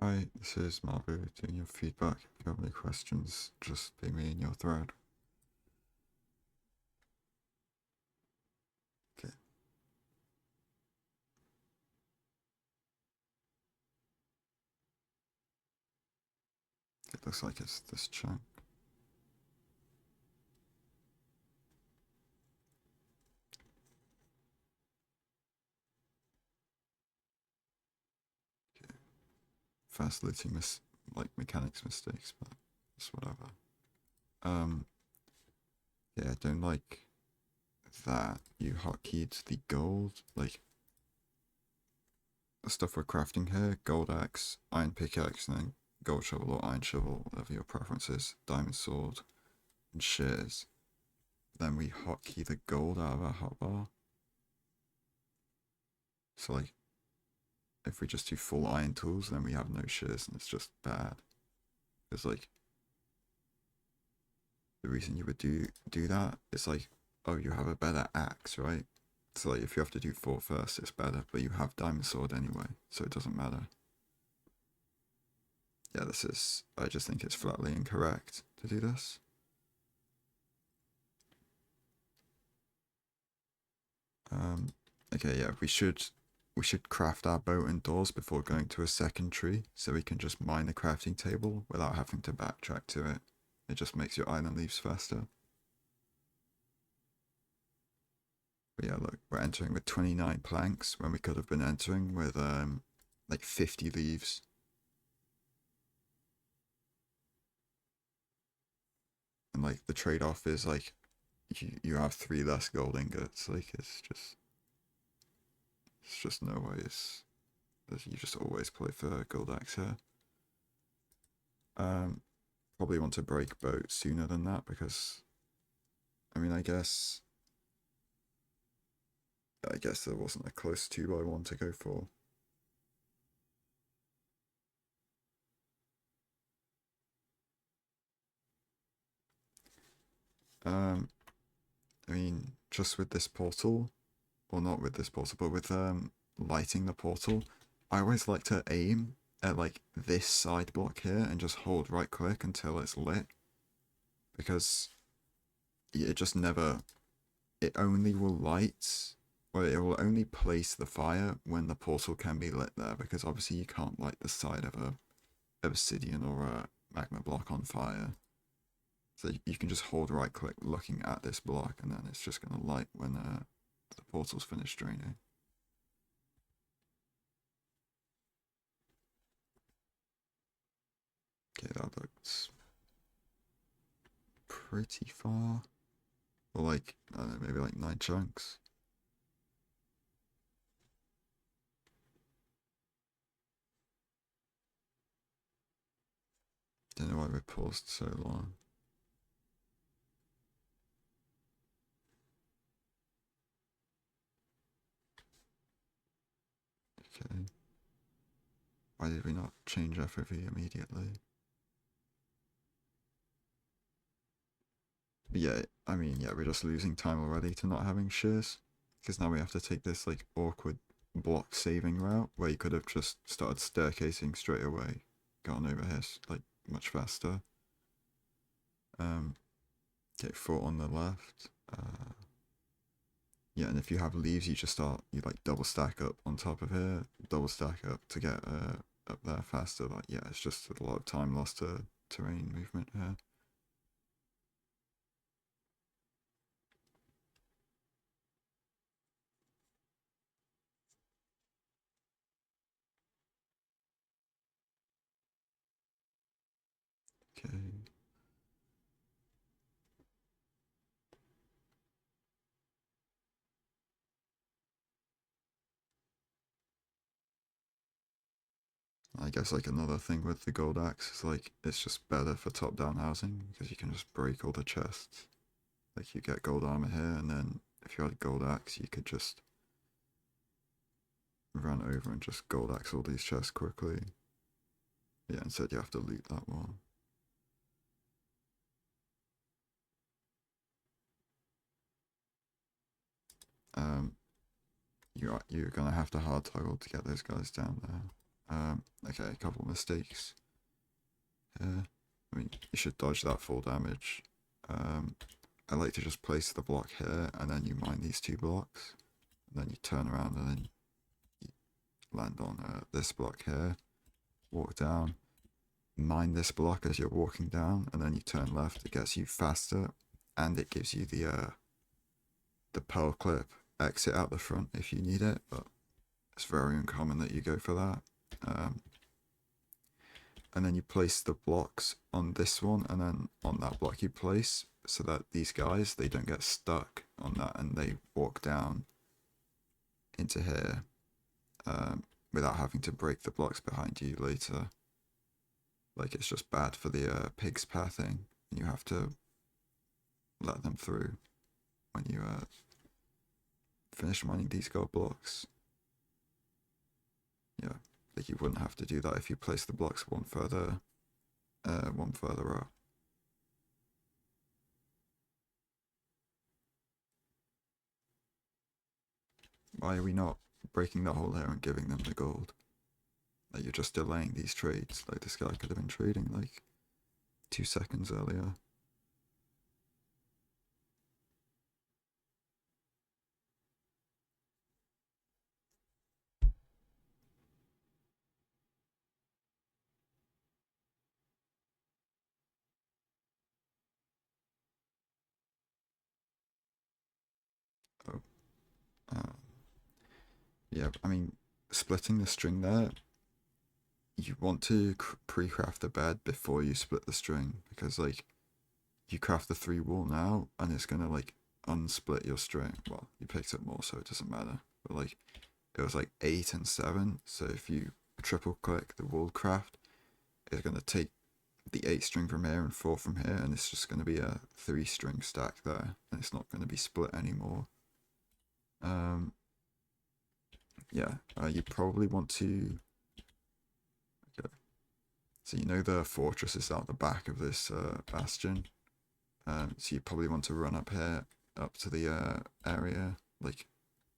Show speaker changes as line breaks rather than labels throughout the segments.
Hi, this is Mauvu doing your feedback. If you have any questions, just ping me in your thread. Okay, it looks like it's this chunk. Okay. Fast looting like mechanics mistakes, but it's whatever. Um, yeah, I don't like that you hotkeyed the gold, like the stuff we're crafting here, gold axe, iron pickaxe, and then gold shovel or iron shovel, whatever your preference is, diamond sword, and shears. Then we hotkey the gold out of our hotbar. So like if we just do full iron tools, then we have no shears and it's just bad. Because like the reason you would do that is like, oh, you have a better axe, right? So like if you have to do four first, it's better, but you have diamond sword anyway, so it doesn't matter. Yeah, this is. I just think it's flatly incorrect to do this. Um, okay, yeah, we should craft our boat and doors before going to a second tree, so we can just mine the crafting table without having to backtrack to it. It just makes your island leaves faster. But yeah, look, we're entering with 29 planks when we could have been entering with like 50 leaves. And like the trade-off is like you have three less gold ingots. Like it's just no ways. You just always play for gold axe here. Um, Probably want to break boat sooner than that because I mean I guess there wasn't a close 2x1 to go for. Um, I mean just with this portal, or not with this portal, but with lighting the portal, I always like to aim at like this side block here and just hold right click until it's lit, because it just never, it only will light, or it will only place the fire when the portal can be lit there, because obviously you can't light the side of a obsidian or a magma block on fire. So you can just hold right click looking at this block and then it's just going to light when the portal's finished draining. Okay, that looks pretty far. Or like, I don't know, maybe like 9 chunks. Don't know why we paused so long. Okay. Why did we not change FOV immediately? But yeah, I mean, yeah, we're just losing time already to not having shears. Because now we have to take this like awkward block saving route where you could have just started staircasing straight away, gone over here like much faster. Get foot on the left. Yeah, and if you have leaves, you like double stack up on top of here, double stack up to get up there faster. Like, yeah, it's just a lot of time lost to terrain movement here. Okay. I guess like another thing with the gold axe is like it's just better for top-down housing because you can just break all the chests. Like you get gold armor here, and then if you had a gold axe, you could just run over and just gold axe all these chests quickly. Yeah, instead you have to loot that one. Um, you're gonna have to hard toggle to get those guys down there. Okay, a couple of mistakes. I mean, you should dodge that full damage. I like to just place the block here, and then you mine these 2 blocks. And then you turn around, and then you land on this block here. Walk down. Mine this block as you're walking down, and then you turn left. It gets you faster, and it gives you the pearl clip exit out the front if you need it, but it's very uncommon that you go for that. And then you place the blocks on this one, and then on that block you place, so that these guys, they don't get stuck on that and they walk down into here without having to break the blocks behind you later. Like, it's just bad for the pigs pathing, and you have to let them through when you finish mining these gold blocks. Yeah, like you wouldn't have to do that if you place the blocks one further up. Why are we not breaking the hole here and giving them the gold? Like, you're just delaying these trades. Like, this guy could have been trading like 2 seconds earlier. Oh, yeah, I mean, splitting the string there, you want to pre-craft the bed before you split the string, because like you craft the 3 wool now and it's gonna like unsplit your string. Well, you picked up more, so it doesn't matter, but like it was like 8 and 7, so if you triple click the wool craft, it's gonna take the 8 string from here and 4 from here, and it's just gonna be a 3 string stack there, and it's not gonna be split anymore. Yeah, you probably want to. Okay, so you know the fortress is out the back of this bastion. So you probably want to run up here, up to the area. Like,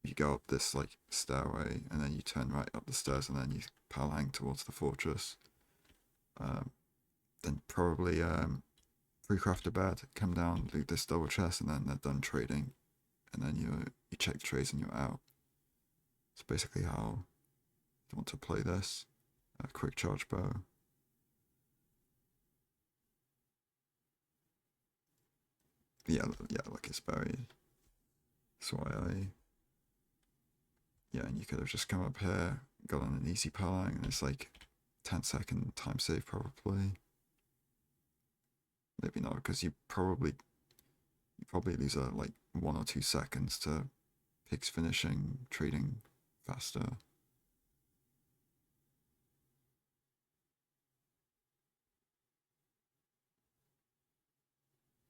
you go up this like stairway, and then you turn right up the stairs, and then you palang towards the fortress. Then probably pre-craft a bed, come down, loot this double chest, and then they're done trading, and then you check the trades and you're out. It's basically how you want to play this. A quick charge bow. Yeah, like it's buried. That's why yeah, and you could have just come up here, got on an easy palang, and it's like 10-second time save probably. Maybe not, because you probably lose like 1 or 2 seconds to pigs finishing trading faster.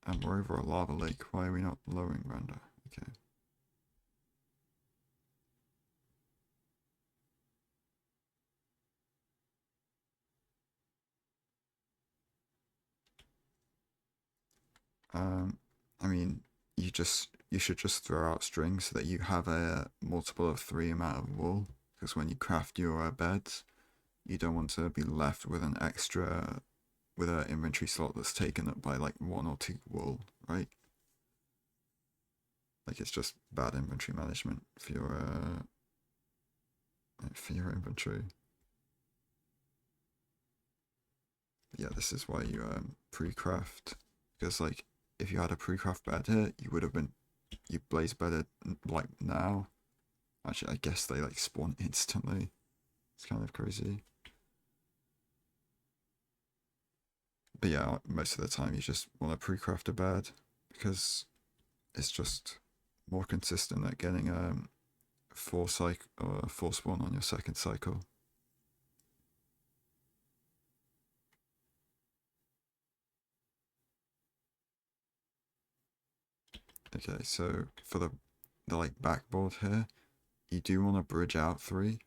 And we're over a lava lake. Why are we not lowering render? Okay. I mean, you should just throw out strings so that you have a multiple of 3 amount of wool. Because when you craft your beds, you don't want to be left with an extra, with an inventory slot that's taken up by like 1 or 2 wool, right? Like, it's just bad inventory management for your inventory. Yeah, this is why you pre-craft, because like if you had a pre-craft bed here, you blaze bedded like now. Actually, I guess they like spawn instantly. It's kind of crazy. But yeah, most of the time you just want to pre-craft a bed because it's just more consistent at getting 4 cycle or 4 spawn on your second cycle. Okay, so for the like backboard here, you do want to bridge out 3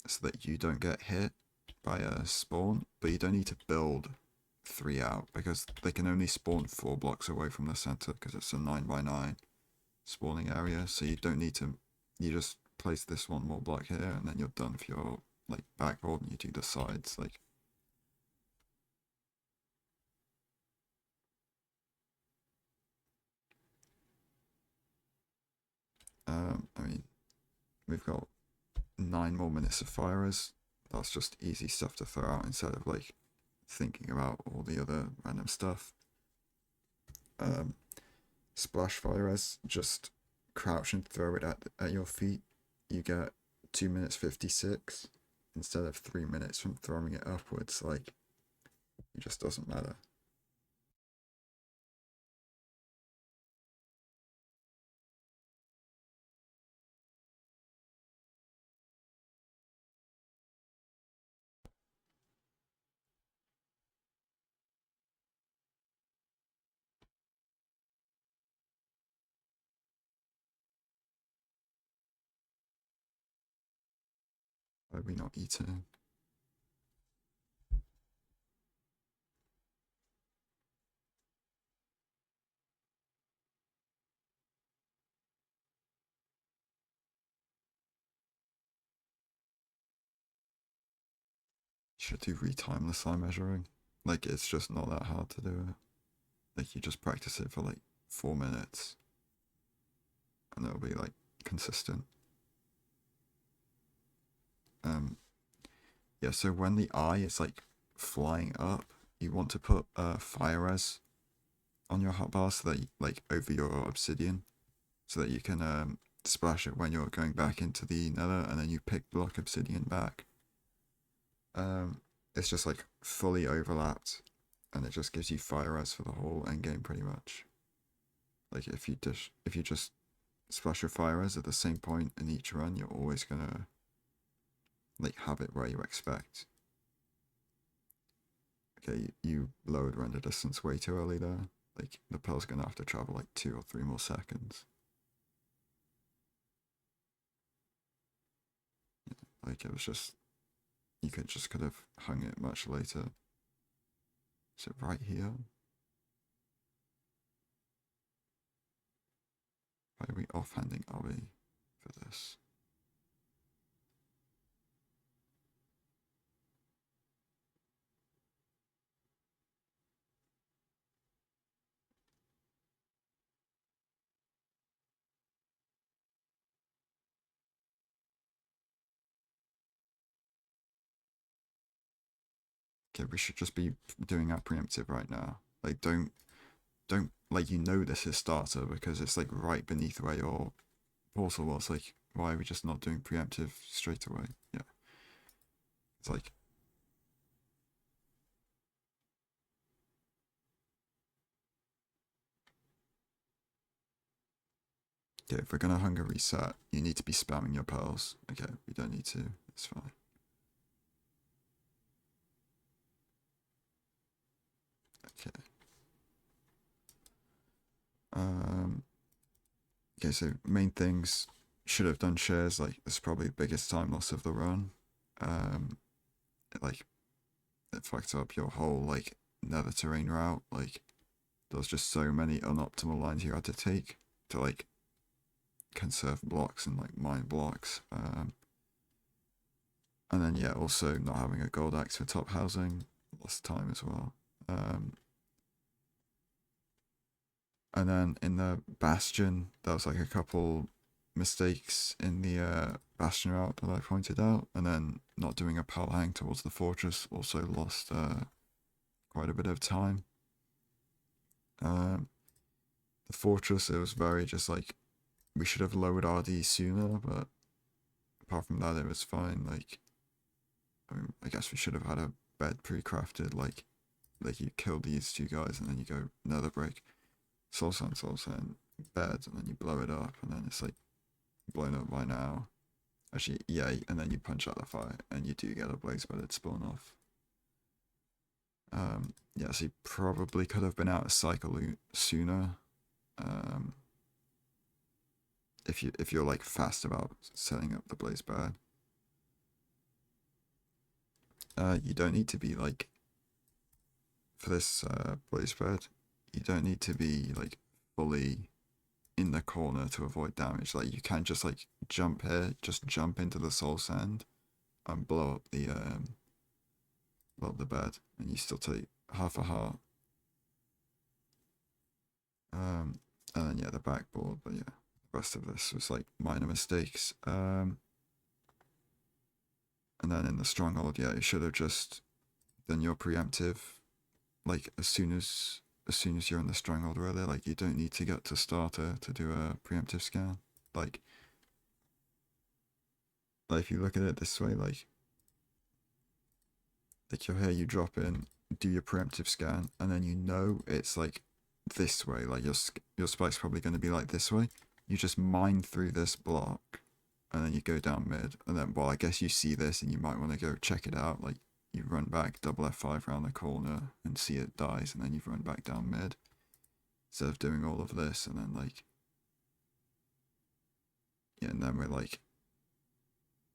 so that you don't get hit by a spawn, but you don't need to build 3 out because they can only spawn 4 blocks away from the center because it's a 9x9 spawning area. So you don't need to, you just place this 1 more block here and then you're done for your like backboard and you do the sides. Like, I mean, we've got 9 more minutes of firers. That's just easy stuff to throw out instead of like thinking about all the other random stuff. Splash firers, just crouch and throw it at your feet. You get 2 minutes 56 instead of 3 minutes from throwing it upwards. Like, it just doesn't matter. Why are we not eating? Should do retime the sign measuring. Like, it's just not that hard to do it. Like, you just practice it for like 4 minutes and it'll be like consistent. Yeah, so when the eye is like flying up, you want to put fire res on your hotbar so that like over your obsidian, so that you can splash it when you're going back into the nether, and then you pick block obsidian back. It's just like fully overlapped, and it just gives you fire res for the whole end game pretty much. Like if you just splash your fire res at the same point in each run, you're always gonna like have it where you expect. Okay, you lowered render distance way too early there. Like the pearl's gonna have to travel like 2 or 3 more seconds. Like it was just, you could have hung it much later. Is it right here? Why are we offhanding Abby for this? Okay, we should just be doing our preemptive right now. Like don't like, you know, this is starter because it's like right beneath where your portal was. Like, why are we just not doing preemptive straight away? Yeah. It's like, okay, if we're gonna hunger reset, you need to be spamming your pearls. Okay, we don't need to. It's fine. Okay. Um. Okay, so main things, should have done shares. Like, it's probably the biggest time loss of the run. Like, it fucked up your whole like nether terrain route. Like, there was just so many unoptimal lines you had to take to like conserve blocks and like mine blocks. And then yeah, also not having a gold axe for top housing lost time as well. And then in the bastion, there was like a couple mistakes in the bastion route that I pointed out, and then not doing a pal hang towards the fortress also lost quite a bit of time. The fortress, it was very just like, we should have lowered RD sooner, but apart from that, it was fine. Like, I mean, I guess we should have had a bed pre-crafted, like you kill these two guys and then you go nether break, soul sand, bed, and then you blow it up, and then it's like blown up by now. Actually, yeah, and then you punch out the fire and you do get a blaze bedded spawn off. Yeah, so you probably could have been out of cycle sooner. If you're like fast about setting up the blaze bed. You don't need to be like, for this blaze bed, you don't need to be like fully in the corner to avoid damage. Like, you can just like jump here, just jump into the soul sand, and blow up the bed, and you still take half a heart. And then yeah, the backboard, but yeah, the rest of this was like minor mistakes. And then in the stronghold, yeah, you should have just done your preemptive, like as soon as you're in the stronghold, really. Like you don't need to get to starter to do a preemptive scan. Like if you look at it this way, like you're here, you drop in, do your preemptive scan, and then you know it's like this way. Like your spike's probably going to be like this way. You just mine through this block, and then you go down mid, and then, well, I guess you see this and you might want to go check it out. Like you run back, double F5 around the corner and see it dies, and then you run back down mid instead of doing all of this. And then like, yeah, and then we're like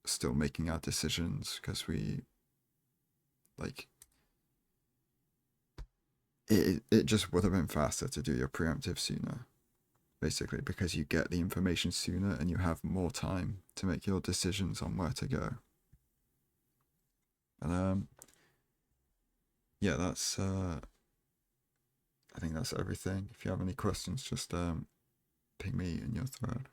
still making our decisions because we like it just would have been faster to do your preemptive sooner, basically, because you get the information sooner and you have more time to make your decisions on where to go. And yeah, that's I think that's everything. If you have any questions, just ping me in your thread.